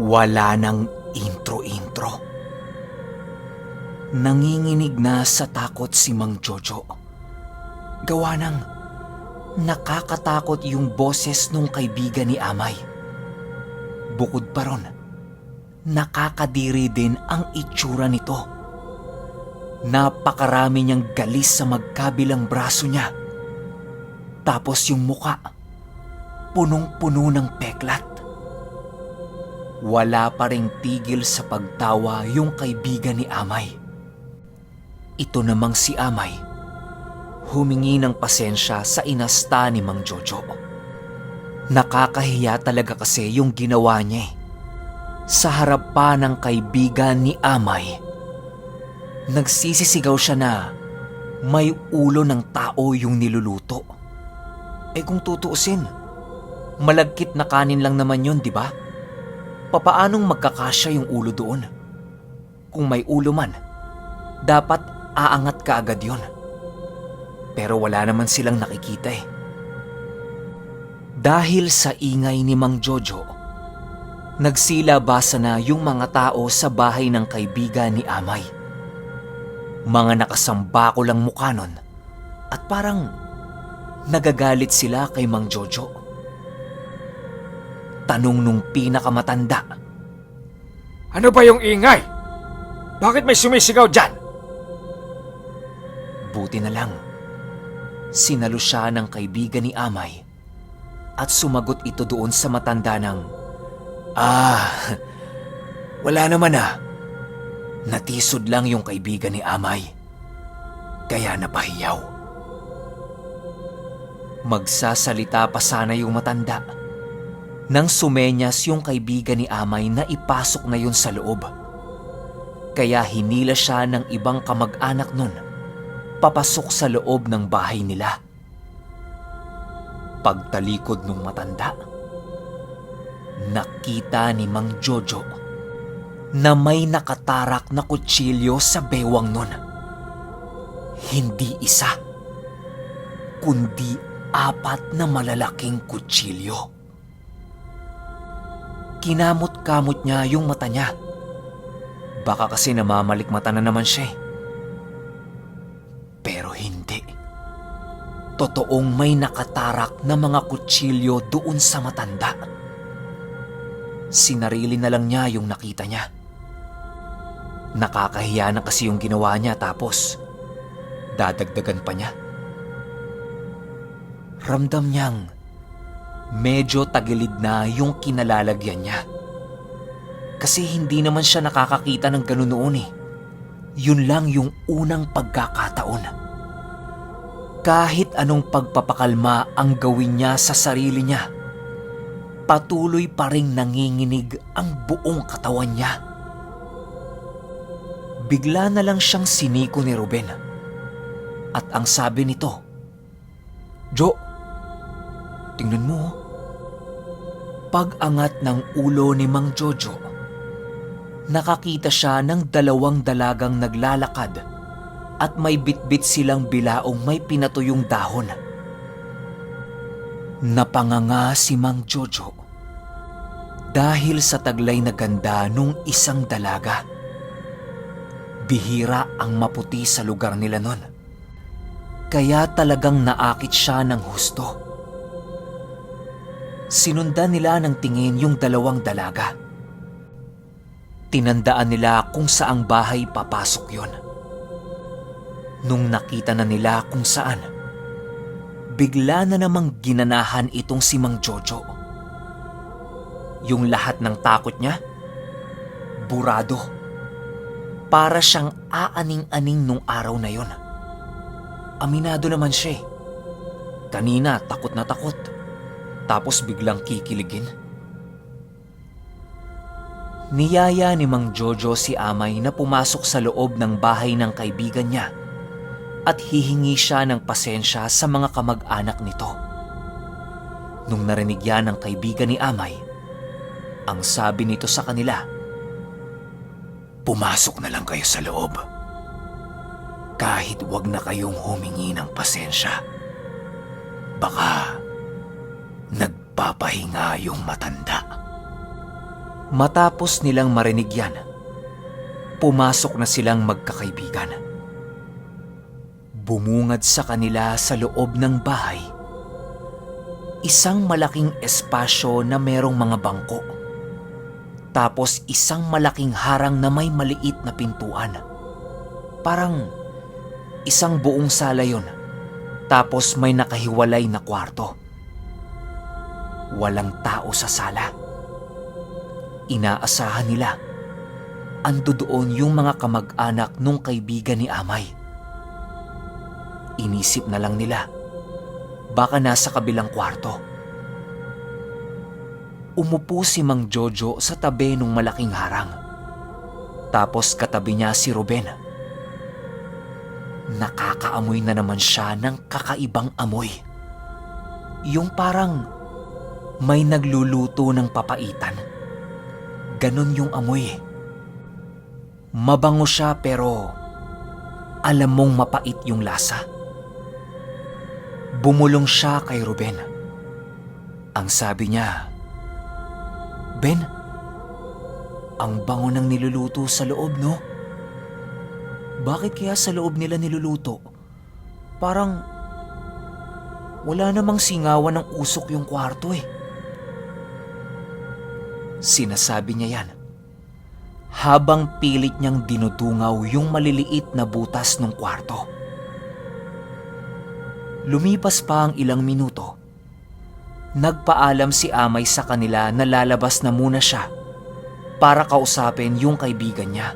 Wala nang intro-intro. Nanginginig na sa takot si Mang Jojo. Gawa ng nakakatakot yung boses nung kaibigan ni Amay. Bukod pa ron, nakakadiri din ang itsura nito. Napakarami niyang galis sa magkabilang braso niya. Tapos yung muka, punong-puno ng peklat. Wala pa ring tigil sa pagtawa yung kaibigan ni Amay. Ito namang si Amay, humingi ng pasensya sa inasta ni Mang Jojo. Nakakahiya talaga kasi yung ginawa niya eh. Sa harap pa ng kaibigan ni Amay, nagsisisigaw siya na may ulo ng tao yung niluluto. Eh kung tutuusin, malagkit na kanin lang naman yun, di ba? Papaanong magkakasya yung ulo doon? Kung may ulo man, dapat aangat ka agad yun. Pero wala naman silang nakikita eh. Dahil sa ingay ni Mang Jojo, nagsilabasa na yung mga tao sa bahay ng kaibigan ni Amay. Mga nakasambako lang mukha nun at parang nagagalit sila kay Mang Jojo. Tanong nung pinakamatanda, Ano ba yung ingay? Bakit may sumisigaw dyan? buti na lang, sinalo siya ng kaibigan ni Amay at sumagot ito doon sa matanda ng, wala naman Natisod lang yung kaibigan ni Amay, kaya napahiyaw. Magsasalita pa sana yung matanda nang sumenyas yung kaibigan ni Amay na ipasok na yun sa loob. Kaya hinila siya ng ibang kamag-anak nun papasok sa loob ng bahay nila. Pagtalikod nung matanda, nakita ni Mang Jojo na may nakatarak na kutsilyo sa bewang nun. Hindi isa, kundi 4 na malalaking kutsilyo. Kinamot-kamot niya yung mata niya. Baka kasi namamalikmata na naman siya eh. Pero hindi. Totoong may nakatarak na mga kutsilyo doon sa matanda. Sinarili na lang niya yung nakita niya. Nakakahiya na kasi yung ginawa niya tapos dadagdagan pa niya. Ramdam niyang medyo tagilid na yung kinalalagyan niya. Kasi hindi naman siya nakakakita ng ganun noon eh. Yun lang yung unang pagkakataon. Kahit anong pagpapakalma ang gawin niya sa sarili niya, patuloy pa ring nanginginig ang buong katawan niya. Bigla na lang siyang siniko ni Ruben. At ang sabi nito, Jo, tingnan mo. Pag-angat ng ulo ni Mang Jojo, nakakita siya ng 2 dalagang naglalakad at may bitbit silang bilaong may pinatuyong dahon. Napanganga si Mang Jojo dahil sa taglay na ganda nung isang dalaga. Bihira ang maputi sa lugar nila nun. Kaya talagang naakit siya ng husto. Sinundan nila ng tingin yung 2 dalaga. Tinandaan nila kung saang bahay papasok yon. Nung nakita na nila kung saan, bigla na namang ginanahan itong si Mang Jojo. Yung lahat ng takot niya, burado. Para siyang aaning-aning nung araw na yon. Aminado naman siya eh. Kanina takot na takot. Tapos biglang kikiligin. Niyaya ni Mang Jojo si Amay na pumasok sa loob ng bahay ng kaibigan niya at hihingi siya ng pasensya sa mga kamag-anak nito. Nung narinig yan ng kaibigan ni Amay, ang sabi nito sa kanila, "Pumasok na lang kayo sa loob. Kahit wag na kayong humingi ng pasensya. Baka nagpapahinga yung matanda." Matapos nilang marinig yan, pumasok na silang magkakaibigan. Bumungad sa kanila sa loob ng bahay isang malaking espasyo na merong mga bangko. Tapos isang malaking harang na may maliit na pintuan. Parang isang buong sala yun. Tapos may nakahiwalay na kwarto. Walang tao sa sala. Inaasahan nila ando doon yung mga kamag-anak nung kaibigan ni Amay. Inisip na lang nila, baka nasa kabilang kwarto. Umupo si Mang Jojo sa tabi ng malaking harang. Tapos katabi niya si Ruben. Nakakaamoy na naman siya ng kakaibang amoy. Yung parang may nagluluto ng papaitan. Ganon yung amoy. Mabango siya pero alam mong mapait yung lasa. Bumulong siya kay Ruben. Ang sabi niya, "Ben, ang bango ng niluluto sa loob, no? Bakit kaya sa loob nila niluluto? Parang wala namang singawan ng usok yung kwarto eh." Sinasabi niya yan habang pilit niyang dinudungaw yung maliliit na butas ng kwarto. Lumipas pa ang ilang minuto. Nagpaalam si Amay sa kanila na lalabas na muna siya para kausapin yung kaibigan niya.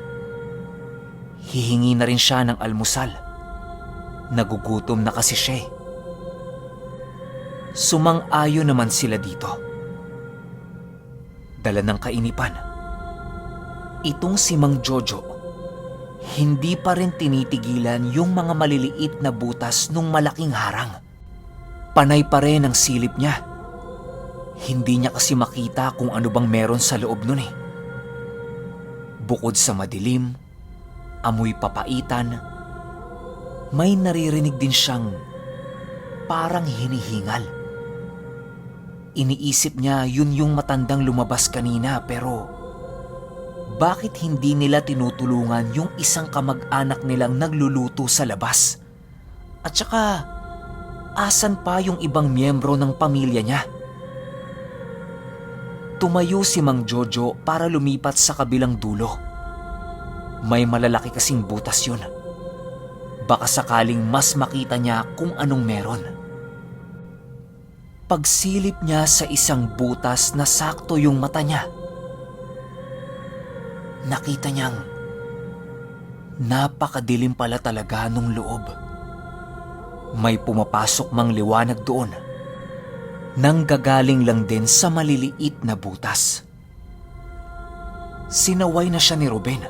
Hihingi na rin siya ng almusal. Nagugutom na kasi siya. Sumang-ayon naman sila dito. Dala ng kainipan. Itong si Mang Jojo, hindi pa rin tinitigilan yung mga maliliit na butas nung malaking harang. Panay pa rin ang silip niya. Hindi niya kasi makita kung ano bang meron sa loob nun eh. Bukod sa madilim, amoy papaitan, may naririnig din siyang parang hinihingal. Iniisip niya yun yung matandang lumabas kanina pero bakit hindi nila tinutulungan yung isang kamag-anak nilang nagluluto sa labas? At saka, asan pa yung ibang miyembro ng pamilya niya? Tumayo si Mang Jojo para lumipat sa kabilang dulo. May malalaki kasing butas yun. Baka sakaling mas makita niya kung anong meron. Pagsilip niya sa isang butas na sakto yung mata niya, nakita niyang napakadilim pala talaga nung loob. May pumapasok mang liwanag doon, nanggagaling lang din sa maliliit na butas. Sinaway na siya ni Ruben.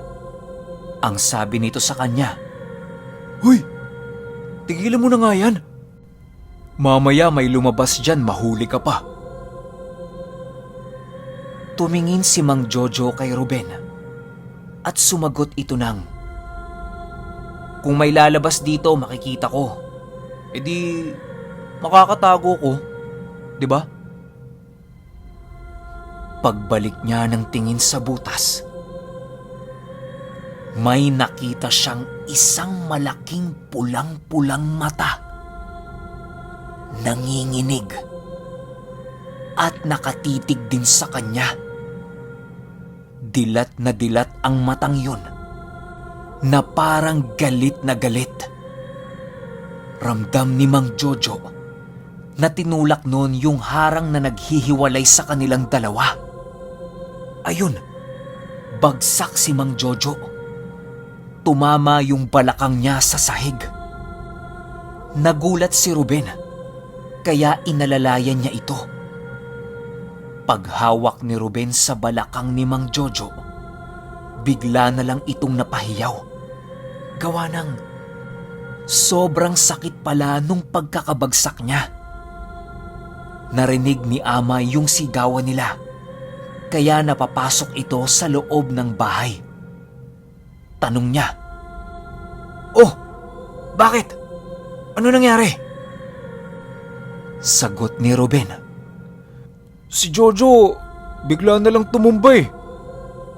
Ang sabi nito sa kanya, "Hoy, tigilan mo na nga yan. Mamaya may lumabas dyan, mahuli ka pa." Tumingin si Mang Jojo kay Ruben at sumagot ito ng, "Kung may lalabas dito, makikita ko. E di, makakatago ko, di ba?" Pagbalik niya ng tingin sa butas, may nakita siyang isang malaking pulang-pulang mata. Nanginginig at nakatitig din sa kanya. Dilat na dilat ang matang yun na parang galit na galit. Ramdam ni Mang Jojo na tinulak noon yung harang na naghihiwalay sa kanilang dalawa. Ayun, bagsak si Mang Jojo. Tumama yung balakang niya sa sahig. Nagulat si Ruben kaya inalalayan niya ito. Paghawak ni Ruben sa balakang ni Mang Jojo, bigla na lang itong napahiyaw. Gawa ng sobrang sakit pala nung pagkakabagsak niya. Narinig ni Amay yung sigawan nila, kaya napapasok ito sa loob ng bahay. Tanong niya, "Oh, bakit? Ano nangyari?" Sagot ni Ruben, "Si Jojo, bigla na lang tumumbay.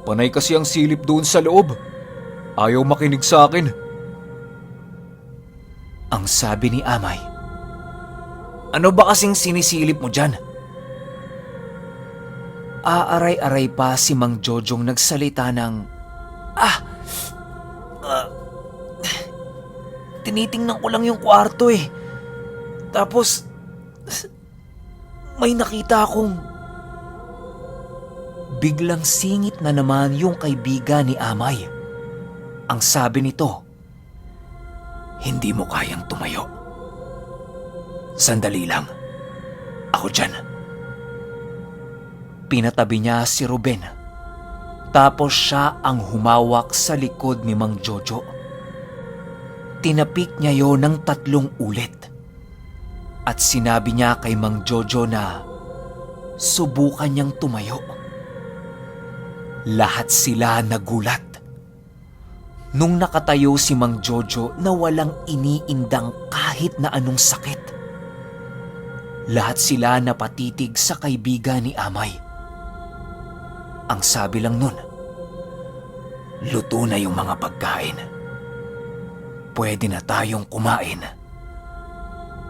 Panay kasi ang silip doon sa loob. Ayaw makinig sa akin. Ang sabi ni Amay. Ano ba kasing sinisilip mo dyan? Aaray-aray pa si Mang Jojong nagsalita ng, tinitingnan ko lang yung kwarto eh. Tapos, may nakita akong... Biglang singit na naman yung kaibigan ni Amay. Ang sabi nito, hindi mo kayang tumayo. Sandali lang. Ako dyan. Pinatabi niya si Ruben. Tapos siya ang humawak sa likod ni Mang Jojo. Tinapik niya yon ng 3 ulit. At sinabi niya kay Mang Jojo na subukan niyang tumayo. Lahat sila nagulat. Nung nakatayo si Mang Jojo na walang iniindang kahit na anong sakit. Lahat sila napatitig sa kaibigan ni Amay. Ang sabi lang nun, luto na yung mga pagkain. Pwede na tayong kumain.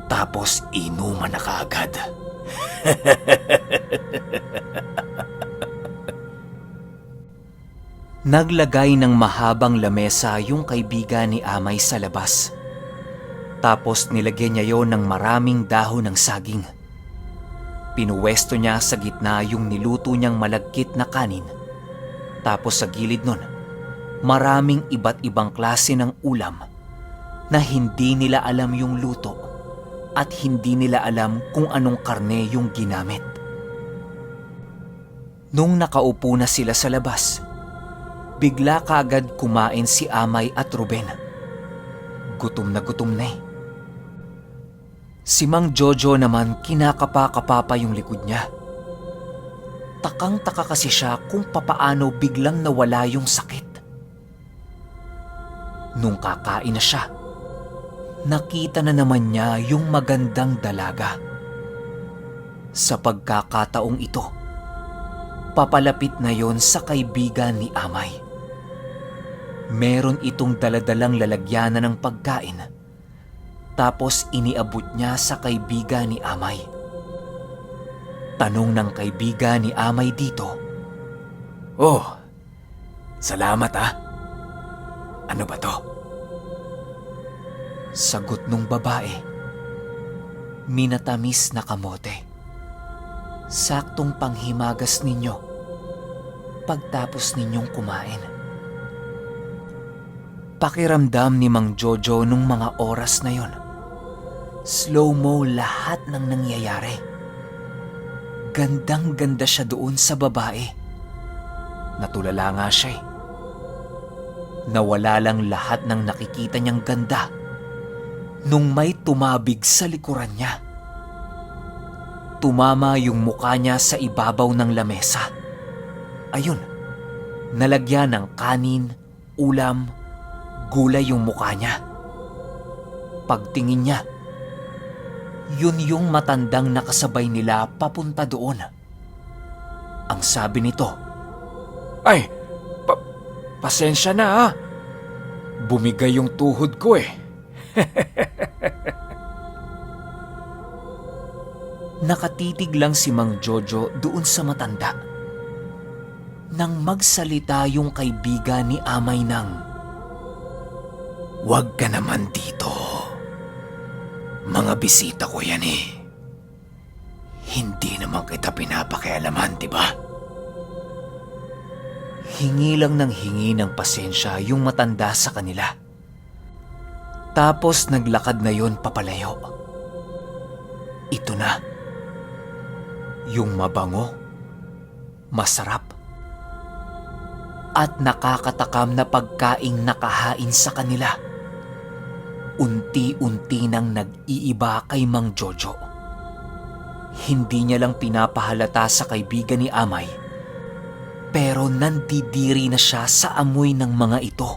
Tapos inuman na kaagad. Naglagay ng mahabang lamesa yung kaibigan ni Amay sa labas. Tapos nilagyan niya yon ng maraming dahon ng saging. Pinuwesto niya sa gitna yung niluto niyang malagkit na kanin. Tapos sa gilid nun, maraming iba't ibang klase ng ulam na hindi nila alam yung luto at hindi nila alam kung anong karne yung ginamit. Nung nakaupo na sila sa labas, bigla kaagad kumain si Amay at Ruben. Gutom na eh. Si Mang Jojo naman kinakapa-kapa pa yung likod niya. Takang-taka kasi siya kung papaano biglang nawala yung sakit. Nung kakain na siya, nakita na naman niya yung magandang dalaga. Sa pagkakataong ito, papalapit na yon sa kaibigan ni Amay. Meron itong daladalang lalagyanan ng pagkain. Tapos iniabot niya sa kaibigan ni Amay. Tanong ng kaibigan ni Amay dito, "Oh, salamat ah. Ano ba to?" Sagot nung babae, "Minatamis na kamote. Saktong panghimagas ninyo pagtapos ninyong kumain." Pakiramdam ni Mang Jojo nung mga oras na yon, slow-mo lahat ng nangyayari. Gandang-ganda siya doon sa babae. Natulala nga siya eh. Nawala lang lahat ng nakikita niyang ganda nung may tumabig sa likuran niya. Tumama yung mukha niya sa ibabaw ng lamesa. Ayun, nalagyan ng kanin, ulam, gulay yung mukha niya. Pagtingin niya, yun yung matandang nakasabay nila papunta doon. Ang sabi nito, Ay, pasensya na ha. Bumigay yung tuhod ko eh. nakatitig lang si Mang Jojo doon sa matanda. Nang magsalita yung kaibigan ni Amay ng, "Huwag ka naman dito. Mga bisita ko yan eh. Hindi naman kita pinapakialaman, diba?" Hingi lang ng hingi ng pasensya yung matanda sa kanila. Tapos naglakad na yon papalayo. Ito na. Yung mabango, masarap, at nakakatakam na pagkaing nakahain sa kanila. Unti-unti nang nag-iiba kay Mang Jojo. Hindi niya lang pinapahalata sa kaibigan ni Amay, pero nandidiri na siya sa amoy ng mga ito.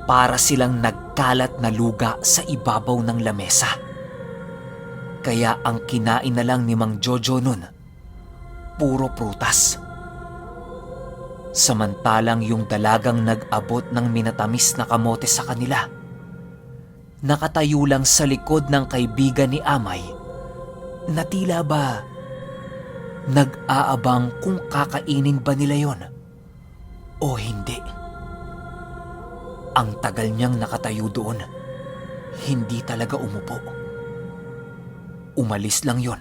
Para silang nagkalat na luga sa ibabaw ng lamesa. Kaya ang kinain na lang ni Mang Jojo nun, puro prutas. Samantalang yung dalagang nag-abot ng minatamis na kamote sa kanila, nakatayo lang sa likod ng kaibigan ni Amay na tila ba nag-aabang kung kakainin ba nila yon o hindi. Ang tagal niyang nakatayo doon, hindi talaga umupo. Umalis lang yon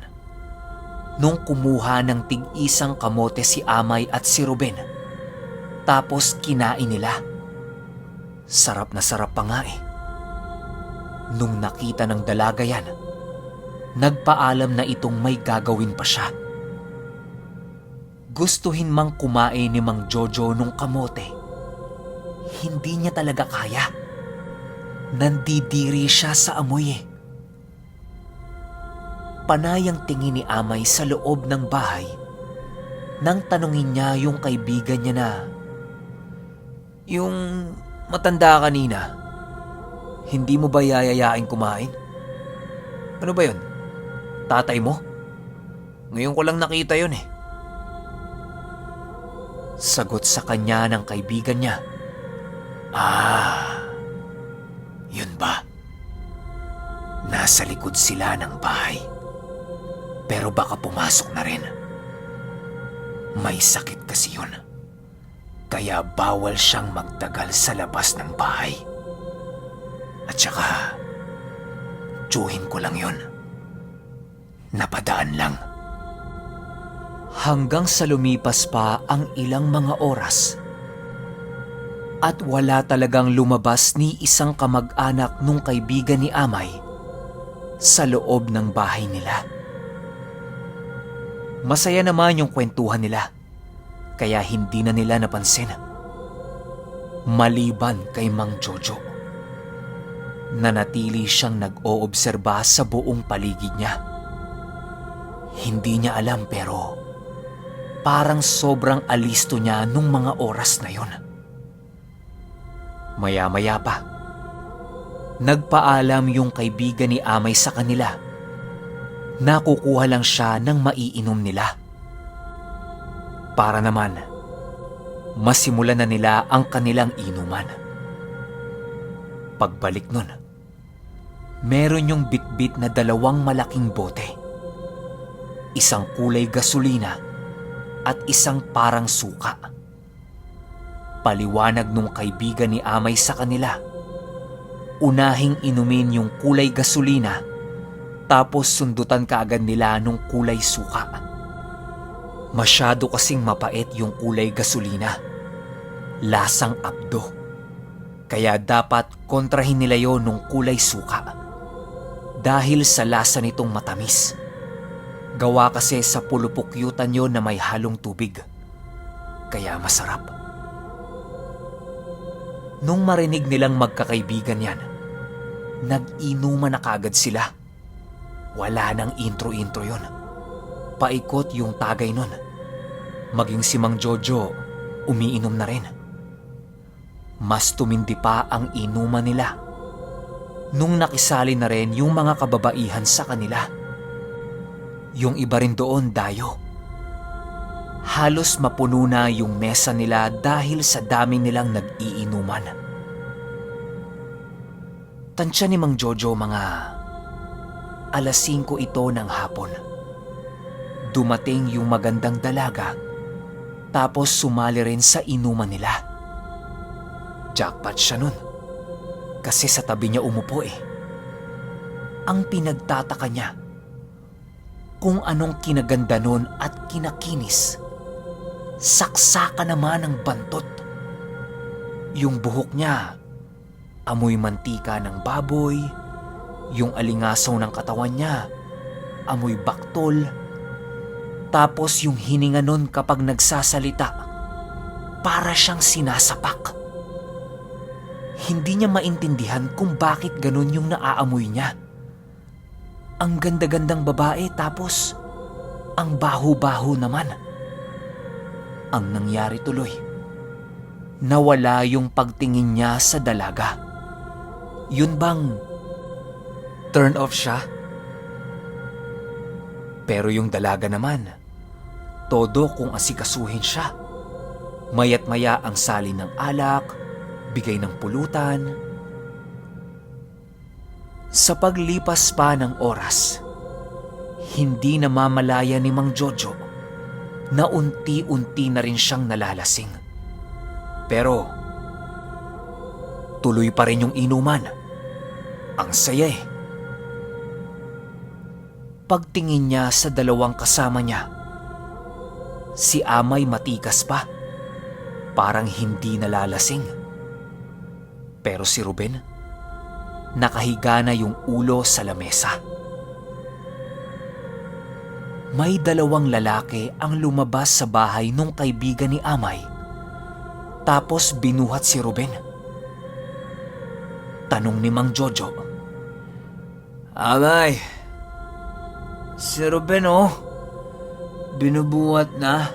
nung kumuha ng tig-isang kamote si Amay at si Ruben, tapos kinain nila. Sarap na sarap pa nga eh. Nung nakita ng dalaga yan, nagpaalam na itong may gagawin pa siya. Gustuhin mang kumain ni Mang Jojo nung kamote, hindi niya talaga kaya. Nandidiri siya sa amoy eh. Panay ang tingin ni Amay sa loob ng bahay nang tanungin niya yung kaibigan niya na, "Yung matanda kanina, hindi mo ba yayayain kumain? Ano ba yun? Tatay mo? Ngayon ko lang nakita yun eh." Sagot sa kanya ng kaibigan niya, "Yun ba? Nasa likod sila ng bahay. Pero baka pumasok na rin. May sakit kasi yun. Kaya bawal siyang magtagal sa labas ng bahay. At saka, tsuhin ko lang yun. Napadaan lang." Hanggang sa lumipas pa ang ilang mga oras at wala talagang lumabas ni isang kamag-anak nung kaibigan ni Amay sa loob ng bahay nila. Masaya naman yung kwentuhan nila, kaya hindi na nila napansin. Maliban kay Mang Jojo. Nanatili siyang nag-oobserba sa buong paligid niya. Hindi niya alam pero parang sobrang alisto niya nung mga oras na yon. Maya-maya pa, nagpaalam yung kaibigan ni Amay sa kanila. Nakukuha lang siya ng maiinom nila. Para naman, masimulan na nila ang kanilang inuman. Pagbalik nun, meron yung bitbit na 2 malaking bote. Isang kulay gasolina at isang parang suka. Paliwanag nung kaibigan ni Amay sa kanila, unahing inumin yung kulay gasolina tapos sundutan kaagad nila nung kulay suka. Masyado kasing mapait yung kulay gasolina. Lasang abdo. Kaya dapat kontrahin nila yon nung kulay suka. Dahil sa lasa nitong matamis. Gawa kasi sa pulupukyutan yon na may halong tubig. Kaya masarap. Nung marinig nilang magkakaibigan yan, nag-inuman na kaagad sila. Wala nang intro-intro yon. Paikot yung tagay nun. Maging si Mang Jojo, umiinom na rin. Mas tumindi pa ang inuman nila nung nakisali na rin yung mga kababaihan sa kanila. Yung iba rin doon dayo. Halos mapuno na yung mesa nila dahil sa dami nilang nag-iinuman. Tansya ni Mang Jojo mga 5:00 ito ng hapon. Dumating yung magandang dalaga tapos sumali rin sa inuman nila. Jackpot siya nun kasi sa tabi niya umupo eh. Ang pinagtataka niya kung anong kinaganda nun at kinakinis. Saksaka naman ng bantot. Yung buhok niya, amoy mantika ng baboy. Yung alingasaw ng katawan niya, amoy baktol. Tapos yung hininga nun kapag nagsasalita, para siyang sinasapak. Hindi niya maintindihan kung bakit ganun yung naaamoy niya. Ang ganda-gandang babae tapos ang baho-baho naman. Ang nangyari tuloy, nawala yung pagtingin niya sa dalaga. Yun bang turn off siya? Pero yung dalaga naman, todo kung asikasuhin siya. Maya't maya ang salin ng alak, bigay ng pulutan. Sa paglipas pa ng oras, hindi namamalaya ni Mang Jojo na unti-unti na rin siyang nalalasing. Pero tuloy pa rin yung inuman. Ang saya eh. Pagtingin niya sa dalawang kasama niya, si Amay matikas pa, parang hindi nalalasing. Pero si Ruben, nakahiga na yung ulo sa lamesa. May dalawang lalaki ang lumabas sa bahay nung kaibigan ni Amay, tapos binuhat si Ruben. Tanong ni Mang Jojo, "Amay, si Ruben binubuhat na.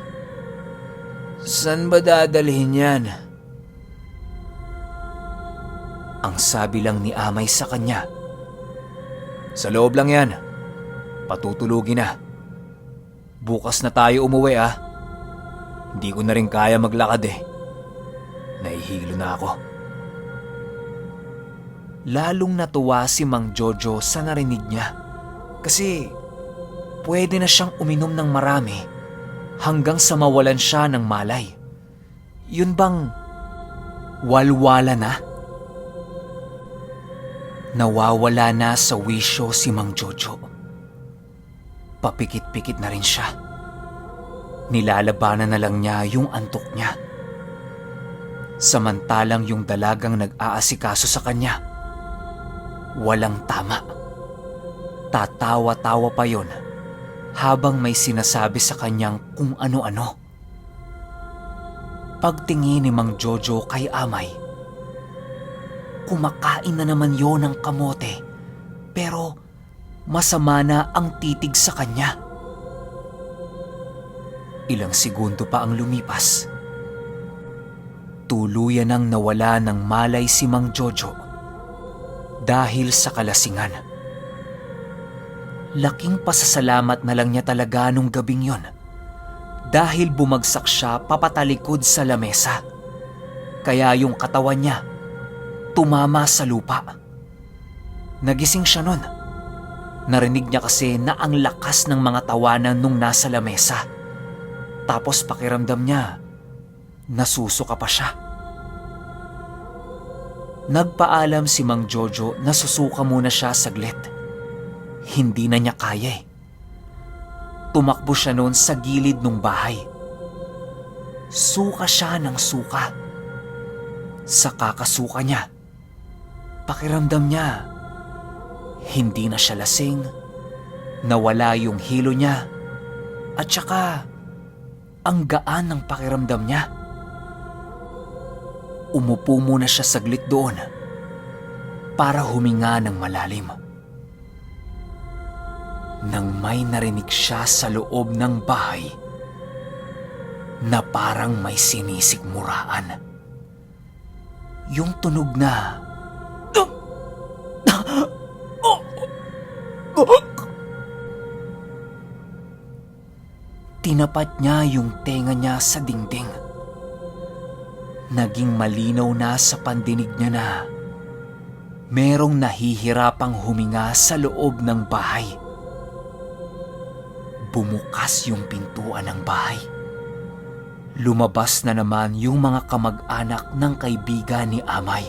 Saan ba dadalhin yan?" Ang sabi lang ni Amay sa kanya, "Sa loob lang yan. Patutulugin na. Bukas na tayo umuwi ah. Hindi ko na rin kaya maglakad eh. Nahihilo na ako." Lalong natuwa si Mang Jojo sa narinig niya kasi pwede na siyang uminom ng marami hanggang sa mawalan siya ng malay. Yun bang walwala na? Nawawala na sa wisyo si Mang Jojo. Papikit-pikit na rin siya. Nilalabanan na lang niya yung antok niya. Samantalang yung dalagang nag-aasikaso sa kanya, walang tama. Tatawa-tawa pa yon habang may sinasabi sa kanyang kung ano-ano. Pagtingin ni Mang Jojo kay Amay, kumakain na naman yon ng kamote pero masama na ang titig sa kanya. Ilang segundo pa ang lumipas. Tuluyan nang nawala ng malay si Mang Jojo dahil sa kalasingan. Laking pasasalamat na lang niya talaga nung gabing yon dahil bumagsak siya papatalikod sa lamesa. Kaya yung katawan niya tumama sa lupa. Nagising siya nun. Narinig niya kasi na ang lakas ng mga tawanan nung nasa lamesa. Tapos pakiramdam niya, nasusuka pa siya. Nagpaalam si Mang Jojo na susuka muna siya saglit. Hindi na niya kaya eh. Tumakbo siya noon sa gilid ng bahay. Suka siya ng suka. Sa kakasuka niya, pakiramdam niya, hindi na siya lasing, nawala yung hilo niya, at saka ang gaan ng pakiramdam niya. Umupo muna siya saglit doon para huminga ng malalim. Nang may narinig siya sa loob ng bahay na parang may sinisikmuraan. Yung tunog na tinapat niya yung tenga niya sa dingding. Naging malinaw na sa pandinig niya na merong nahihirapang huminga sa loob ng bahay. Bumukas yung pintuan ng bahay. Lumabas na naman yung mga kamag-anak ng kaibigan ni Amay.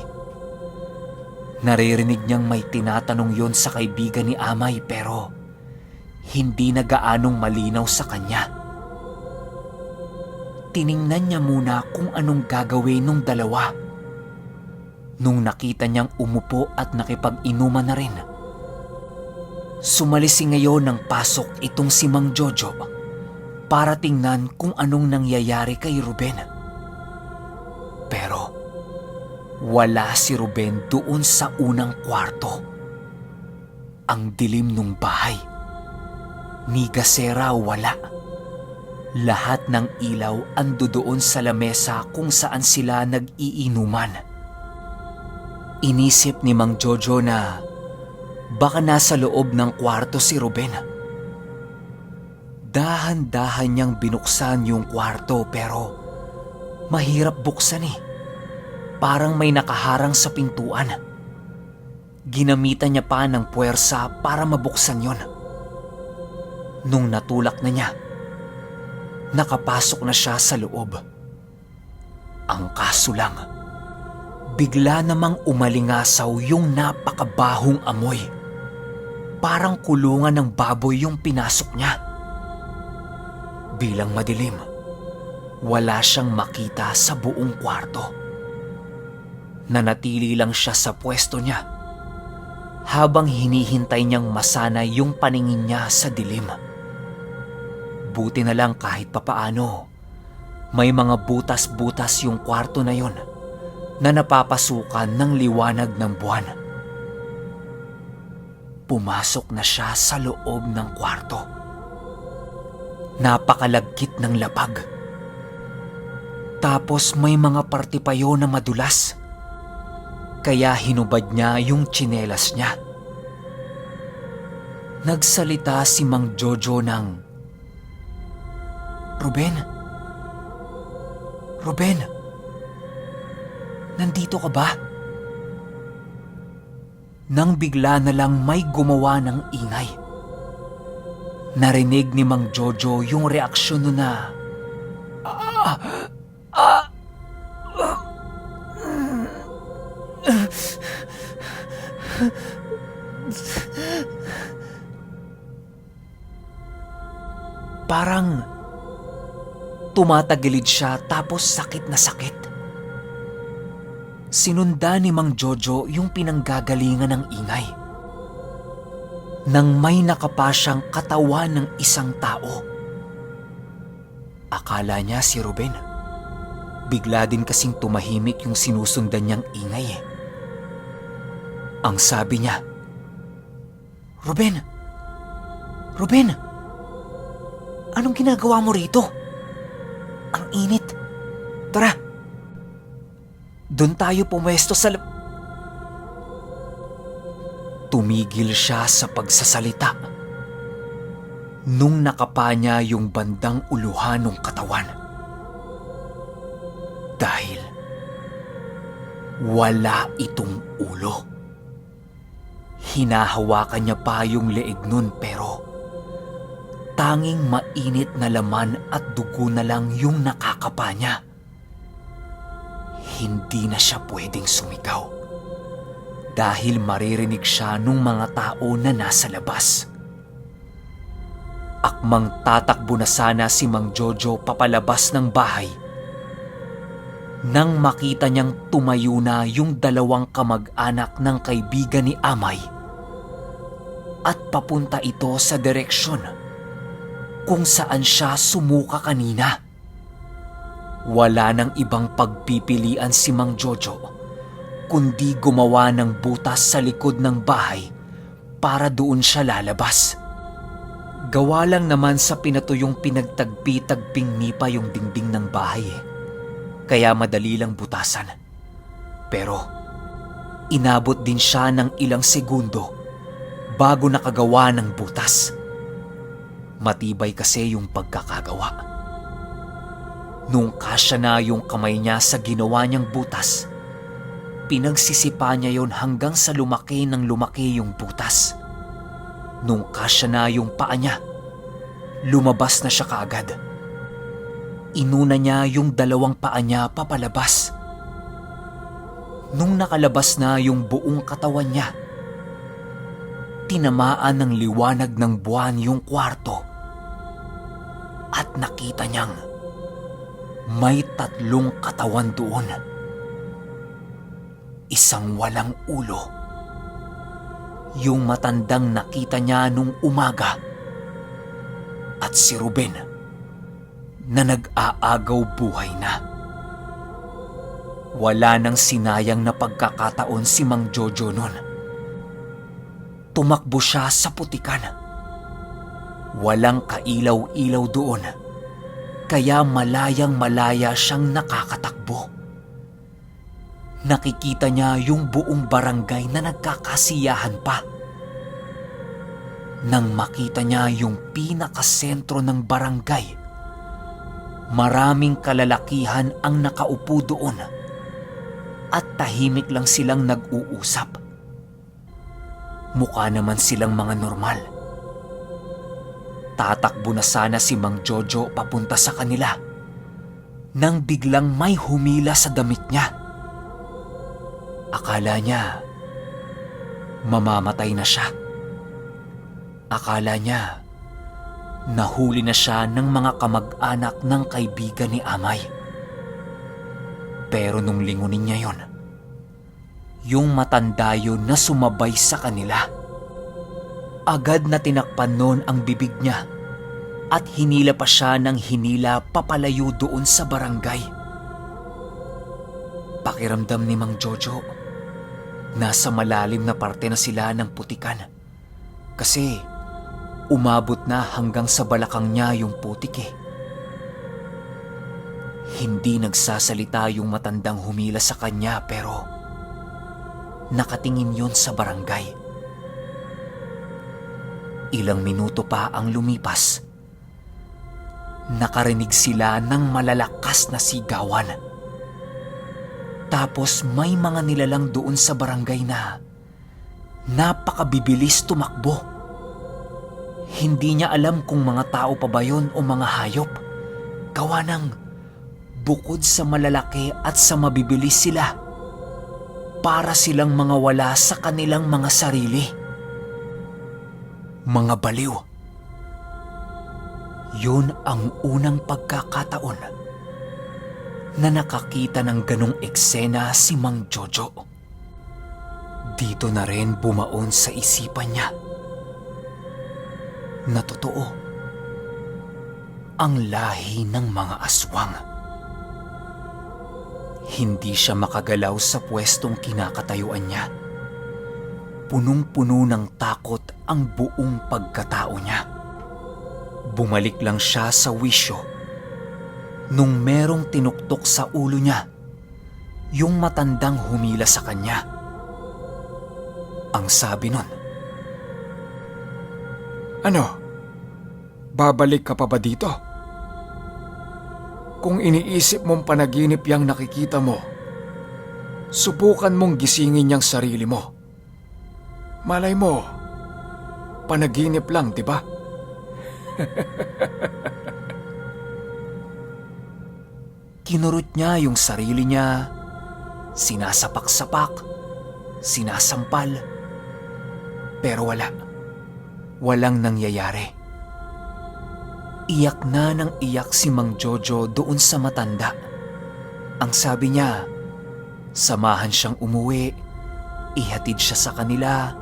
Naririnig niyang may tinatanong yon sa kaibigan ni Amay pero hindi na gaanong malinaw sa kanya. Tiningnan niya muna kung anong gagawin nung dalawa. Nung nakita niyang umupo at nakipag-inuman na rin, sumalisi ngayon ng pasok itong si Mang Jojo para tingnan kung anong nangyayari kay Ruben. Pero wala si Ruben doon sa unang kwarto. Ang dilim nung bahay. Ni gasera wala. Lahat ng ilaw ando doon sa lamesa kung saan sila nag-iinuman. Inisip ni Mang Jojo na baka nasa loob ng kwarto si Ruben. Dahan-dahan niyang binuksan yung kwarto pero Mahirap buksan eh. Parang may nakaharang sa pintuan. Ginamitan niya pa ng puwersa para mabuksan yon. Nung natulak na niya, nakapasok na siya sa loob. Ang kaso lang, bigla namang umalingasaw yung napakabahong amoy. Parang kulungan ng baboy yung pinasok niya. Bilang madilim, wala siyang makita sa buong kwarto. Nanatili lang siya sa pwesto niya habang hinihintay niyang masanay yung paningin niya sa dilim. Buti na lang kahit papaano, may mga butas-butas yung kwarto na yon na napapasukan ng liwanag ng buwan. Pumasok na siya sa loob ng kwarto. Napakalagkit ng lapag. Tapos may mga parte pa yun na madulas. Kaya hinubad niya yung tsinelas niya. Nagsalita si Mang Jojo ng, "Ruben? Ruben? Nandito ka ba?" Nang bigla na lang may gumawa ng ingay. Narinig ni Mang Jojo yung reaksyon nun na, parang tumatagilid siya tapos sakit na sakit. Sinundan ni Mang Jojo yung pinanggagalingan ng ingay. Nang may nakapa siyang katawan ng isang tao. Akala niya si Ruben. Bigla din kasing tumahimik yung sinusundan niyang ingay eh. Ang sabi niya, "Ruben! Ruben! Anong ginagawa mo rito? Ang init. Tara! Doon tayo pumwesto sa Tumigil siya sa pagsasalita nung nakapa niya yung bandang uluhan ng katawan. Dahil wala itong ulo. Hinahawakan niya pa yung leeg nun pero tanging mainit na laman at dugo na lang yung nakakapa niya. Hindi na siya pwedeng sumigaw dahil maririnig siya nung mga tao na nasa labas. Akmang tatakbo na sana si Mang Jojo papalabas ng bahay nang makita niyang tumayo na yung dalawang kamag-anak ng kaibigan ni Amay at papunta ito sa direksyon kung saan siya sumuka kanina. Wala nang ibang pagpipilian si Mang Jojo kundi gumawa ng butas sa likod ng bahay para doon siya lalabas. Gawa lang naman sa pinatuyong pinagtagpi-tagping nipa yung dingding ng bahay eh. Kaya madali lang butasan. Pero inabot din siya ng ilang segundo bago nakagawa ng butas. Matibay kasi yung pagkakagawa. Nung kasya na yung kamay niya sa ginawa niyang butas, pinagsisipa niya yon hanggang sa lumaki ng lumaki yung butas. Nung kasya na yung paa niya, lumabas na siya kaagad. Inuna niya yung dalawang paa niya papalabas. Nung nakalabas na yung buong katawan niya, tinamaan ng liwanag ng buwan yung kwarto at nakita niyang may 3 katawan doon. Isang walang ulo. Yung matandang nakita niya nung umaga. At si Ruben na nag-aagaw buhay na. Wala nang sinayang na pagkakataon si Mang Jojo nun. Tumakbo siya sa putikan. Walang kailaw-ilaw doon. Kaya malayang-malaya siyang nakakatakbo. Nakikita niya yung buong barangay na nagkakasiyahan pa. Nang makita niya yung pinakasentro ng barangay, Maraming kalalakihan ang nakaupo doon at tahimik lang silang nag-uusap. Mukha naman silang mga normal. Tatakbo na sana si Mang Jojo papunta sa kanila nang biglang may humila sa damit niya. Akala niya mamamatay na siya. Akala niya nahuli na siya ng mga kamag-anak ng kaibigan ni Amay. Pero nung lingunin niya yon, yung matanda yun na sumabay sa kanila, agad na tinakpan noon ang bibig niya at hinila pa siya ng hinila papalayo doon sa barangay. Pakiramdam ni Mang Jojo, nasa malalim na parte na sila ng putikan kasi umabot na hanggang sa balakang niya yung putik eh. Hindi nagsasalita yung matandang humila sa kanya pero nakatingin yon sa barangay. Ilang minuto pa ang lumipas. Nakarinig sila ng malalakas na sigawan. Tapos may mga nilalang doon sa barangay na napakabibilis tumakbo. Hindi niya alam kung mga tao pa ba yun o mga hayop. Gawa ng bukod sa malalaki at sa mabibilis sila, para silang mga wala sa kanilang mga sarili. Mga baliw. Yun ang unang pagkakataon na nakakita ng ganong eksena si Mang Jojo. Dito na rin bumaon sa isipan niya na totoo ang lahi ng mga aswang. Hindi siya makagalaw sa pwestong kinakatayuan niya. Punong-puno ng takot ang buong pagkatao niya. Bumalik lang siya sa wisyo nung merong tinuktok sa ulo niya yung matandang humila sa kanya. Ang sabi nun, Ano? Babalik ka pa ba dito? Kung iniisip mong panaginip yang nakikita mo, subukan mong gisingin yang sarili mo. Malay mo, panaginip lang, di ba? kinurot niya yung sarili niya, sinasapak-sapak, sinasampal, pero walang nangyayari. Iyak na ng iyak si Mang Jojo doon sa matanda. Ang sabi niya, samahan siyang umuwi, ihatid siya sa kanila,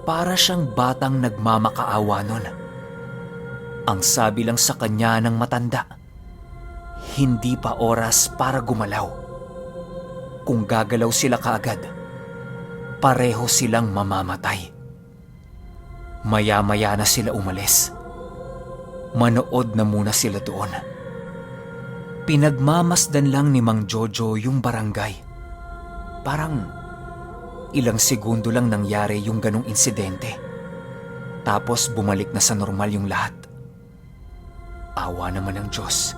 para siyang batang nagmamakaawa nun. Ang sabi lang sa kanya ng matanda, hindi pa oras para gumalaw. Kung gagalaw sila kaagad, pareho silang mamamatay. Maya-maya na sila umalis. Manood na muna sila doon. Pinagmamasdan lang ni Mang Jojo yung barangay. Parang ilang segundo lang nangyari yung ganong insidente. Tapos bumalik na sa normal yung lahat. Awa naman ng Diyos.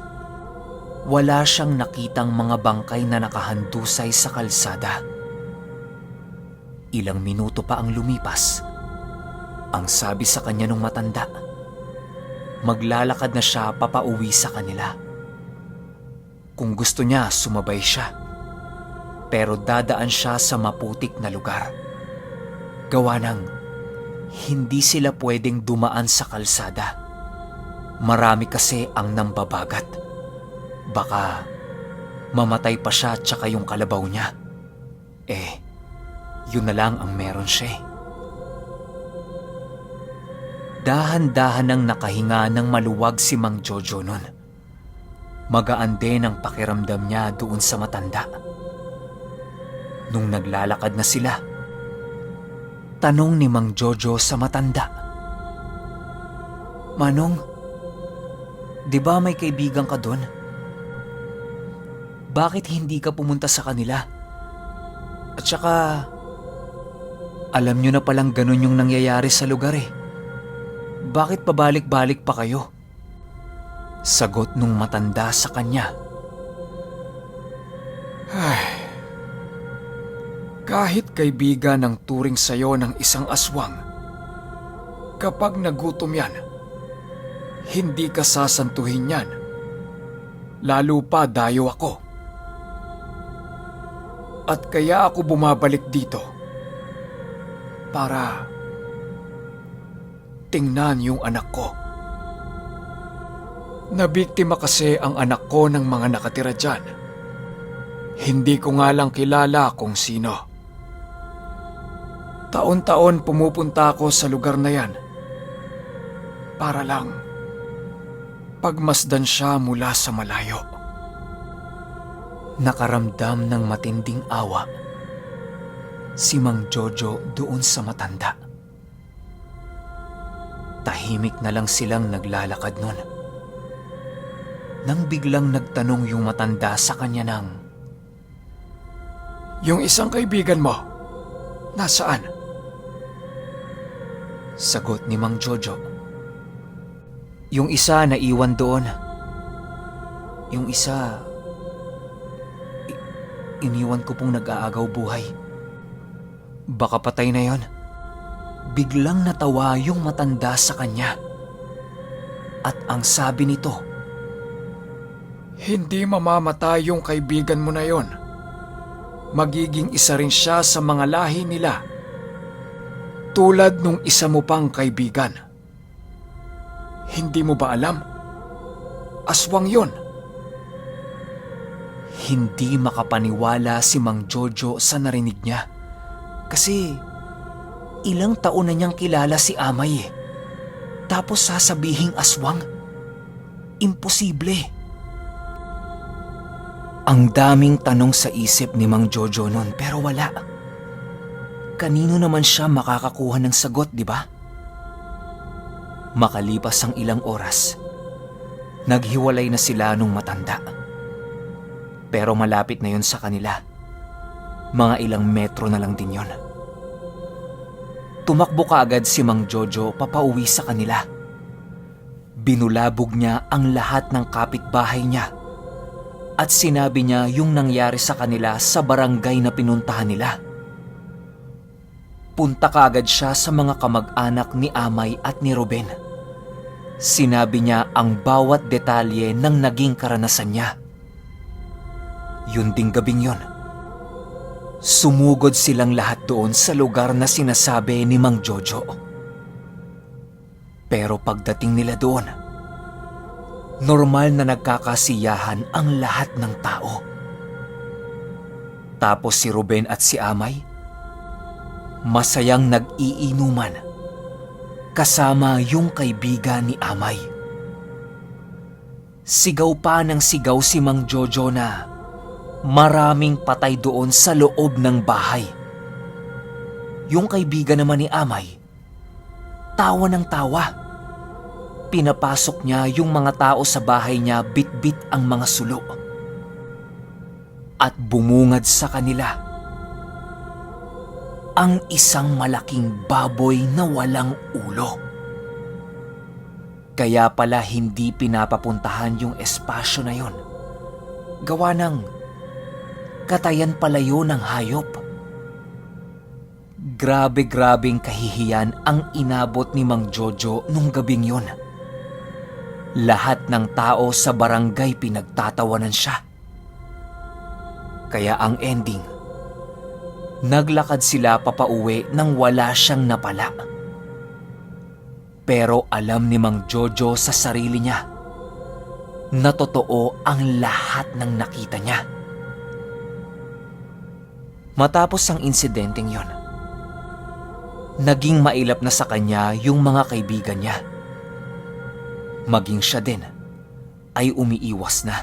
Wala siyang nakitang mga bangkay na nakahandusay sa kalsada. Ilang minuto pa ang lumipas. Ang sabi sa kanya nung matanda, maglalakad na siya papauwi sa kanila. Kung gusto niya, sumabay siya. Pero dadaan siya sa maputik na lugar. Gawa ng hindi sila pwedeng dumaan sa kalsada. Marami kasi ang nambabagat. Baka mamatay pa siya tsaka yung kalabaw niya. Yun na lang ang meron siya. Dahan-dahan nang nakahinga ng maluwag si Mang Jojo nun. Magaan din ang pakiramdam niya doon sa matanda. Nung naglalakad na sila, tanong ni Mang Jojo sa matanda, Manong, di ba may kaibigan ka doon? Bakit hindi ka pumunta sa kanila? At saka, alam nyo na palang ganun yung nangyayari sa lugar eh. Bakit pabalik-balik pa kayo? Sagot nung matanda sa kanya. Ay, kahit kaibigan ang turing sa'yo ng isang aswang, kapag nagutom yan, hindi ka sasantuhin yan. Lalo pa dayo ako. At kaya ako bumabalik dito para tingnan yung anak ko. Nabiktima kasi ang anak ko ng mga nakatira dyan. Hindi ko nga lang kilala kung sino. Taon-taon pumupunta ako sa lugar na yan para lang pagmasdan siya mula sa malayo. Nakaramdam ng matinding awa si Mang Jojo doon sa matanda. Tahimik na lang silang naglalakad nun. Nang biglang nagtanong yung matanda sa kanya ng, Yung isang kaibigan mo, nasaan? sagot ni Mang Jojo. Yung isa naiwan doon. Yung isa, iniwan ko pong nag-aagaw buhay. Baka patay na yon. Biglang natawa yung matanda sa kanya. At ang sabi nito, Hindi mamamatay yung kaibigan mo na yon. Magiging isa rin siya sa mga lahi nila. Tulad nung isa mo pang kaibigan. Hindi mo ba alam? Aswang yon. hindi makapaniwala si Mang Jojo sa narinig niya. Kasi ilang taon na niyang kilala si Amay eh. Tapos sasabihing aswang? Imposible. Ang daming tanong sa isip ni Mang Jojo nun pero wala. Kanino naman siya makakakuha ng sagot, di ba? Makalipas ang ilang oras, naghiwalay na sila nung matanda. Pero malapit na yun sa kanila. Mga ilang metro na lang din yun. Tumakbo kaagad si Mang Jojo papauwi sa kanila. Binulabog niya ang lahat ng kapitbahay niya at sinabi niya yung nangyari sa kanila sa barangay na pinuntahan nila. Punta kaagad siya sa mga kamag-anak ni Amay at ni Ruben. Sinabi niya ang bawat detalye ng naging karanasan niya. Yun ding gabing yun, sumugod silang lahat doon sa lugar na sinasabi ni Mang Jojo. Pero pagdating nila doon, normal na nagkakasiyahan ang lahat ng tao. Tapos si Ruben at si Amay, masayang nag-iinuman kasama yung kaibigan ni Amay. Sigaw pa ng sigaw si Mang Jojo na maraming patay doon sa loob ng bahay. Yung kaibigan naman ni Amay, tawa ng tawa. Pinapasok niya yung mga tao sa bahay niya bit-bit ang mga sulo. At bumungad sa kanila ang isang malaking baboy na walang ulo. Kaya pala hindi pinapapuntahan yung espasyo na yon. Gawa ng katayan palayo ng hayop. Grabe-grabeng kahihiyan ang inabot ni Mang Jojo nung gabing yon. Lahat ng tao sa barangay pinagtatawanan siya. Kaya ang ending, naglakad sila papauwi nang wala siyang napala. Pero alam ni Mang Jojo sa sarili niya na totoo ang lahat ng nakita niya. Matapos ang insidenteng yon, naging mailap na sa kanya yung mga kaibigan niya. Maging siya din ay umiiwas na.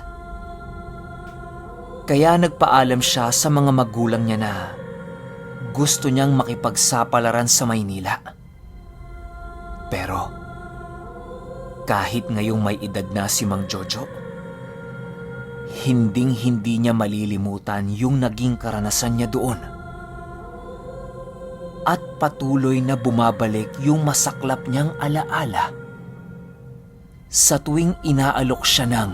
Kaya nagpaalam siya sa mga magulang niya na gusto niyang makipagsapalaran sa Maynila. Pero kahit ngayong may edad na si Mang Jojo, hinding-hindi niya malilimutan yung naging karanasan niya doon. At patuloy na bumabalik yung masaklap niyang alaala sa tuwing inaalok siya ng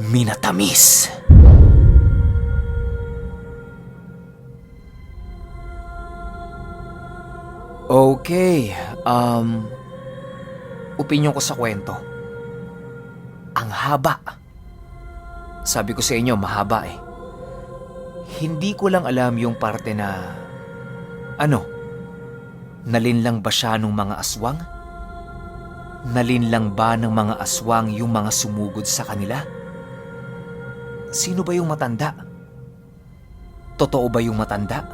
minatamis. Okay, opinyon ko sa kwento. Ang haba. Sabi ko sa inyo, mahaba eh. Hindi ko lang alam yung parte na, nalinlang ba siya ng mga aswang? Nalinlang ba ng mga aswang yung mga sumugod sa kanila? Sino ba yung matanda? Totoo ba yung matanda?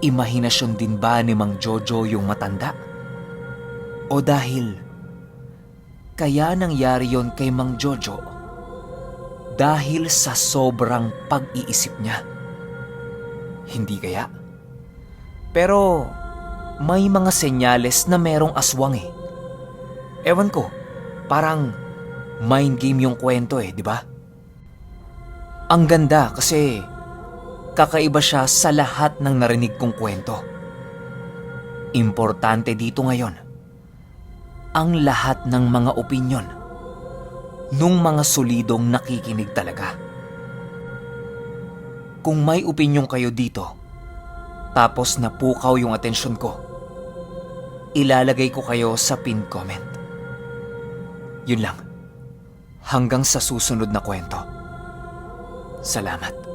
Imahinasyon din ba ni Mang Jojo yung matanda? O dahil kaya nangyari yon kay Mang Jojo dahil sa sobrang pag-iisip niya? Hindi kaya? Pero may mga senyales na merong aswang eh. Ewan ko, parang mind game yung kwento eh, di ba? Ang ganda kasi kakaiba siya sa lahat ng narinig kong kwento. Importante dito ngayon, ang lahat ng mga opinyon nung mga solidong nakikinig talaga. Kung may opinyon kayo dito, tapos napukaw yung atensyon ko, ilalagay ko kayo sa pinned comment. Yun lang. Hanggang sa susunod na kwento. Salamat.